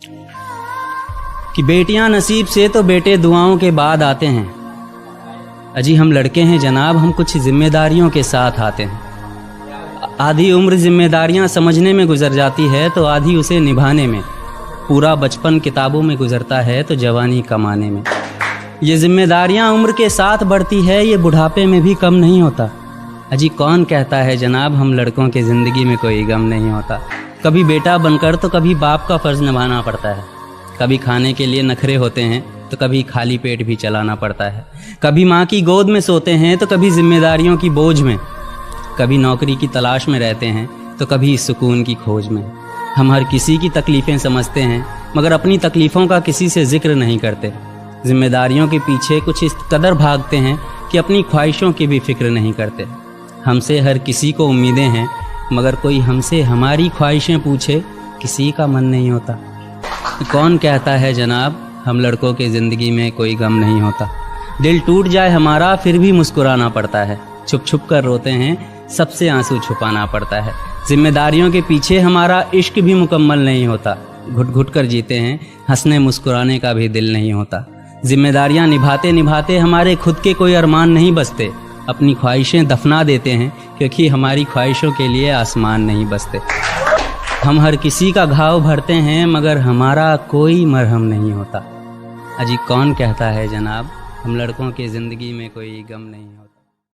कि बेटियां नसीब से तो बेटे दुआओं के बाद आते हैं। अजी हम लड़के हैं जनाब, हम कुछ जिम्मेदारियों के साथ आते हैं। आधी उम्र जिम्मेदारियां समझने में गुजर जाती है तो आधी उसे निभाने में। पूरा बचपन किताबों में गुजरता है तो जवानी कमाने में। ये जिम्मेदारियां उम्र के साथ बढ़ती है, ये बुढ़ापे में भी कम नहीं होता। अजी कौन कहता है जनाब हम लड़कों के ज़िंदगी में कोई गम नहीं होता। कभी बेटा बनकर तो कभी बाप का फ़र्ज़ निभाना पड़ता है। कभी खाने के लिए नखरे होते हैं तो कभी खाली पेट भी चलाना पड़ता है। कभी माँ की गोद में सोते हैं तो कभी जिम्मेदारियों की बोझ में। कभी नौकरी की तलाश में रहते हैं तो कभी सुकून की खोज में। हम हर किसी की तकलीफ़ें समझते हैं मगर अपनी तकलीफ़ों का किसी से जिक्र नहीं करते। जिम्मेदारियों के पीछे कुछ इस कदर भागते हैं कि अपनी ख्वाहिशों की भी फिक्र नहीं करते। हमसे हर किसी को उम्मीदें हैं मगर कोई हमसे हमारी ख्वाहिशें पूछे किसी का मन नहीं होता। कौन कहता है जनाब हम लड़कों के ज़िंदगी में कोई गम नहीं होता। दिल टूट जाए हमारा फिर भी मुस्कुराना पड़ता है। छुप छुप कर रोते हैं सबसे आंसू छुपाना पड़ता है। जिम्मेदारियों के पीछे हमारा इश्क भी मुकम्मल नहीं होता। घुट घुट कर जीते हैं, हंसने मुस्कुराने का भी दिल नहीं होता। जिम्मेदारियां निभाते निभाते हमारे खुद के कोई अरमान नहीं बसते। अपनी ख्वाहिशें दफना देते हैं क्योंकि हमारी ख्वाहिशों के लिए आसमान नहीं बसते। हम हर किसी का घाव भरते हैं मगर हमारा कोई मरहम नहीं होता। अजी कौन कहता है जनाब हम लड़कों की ज़िंदगी में कोई गम नहीं होता।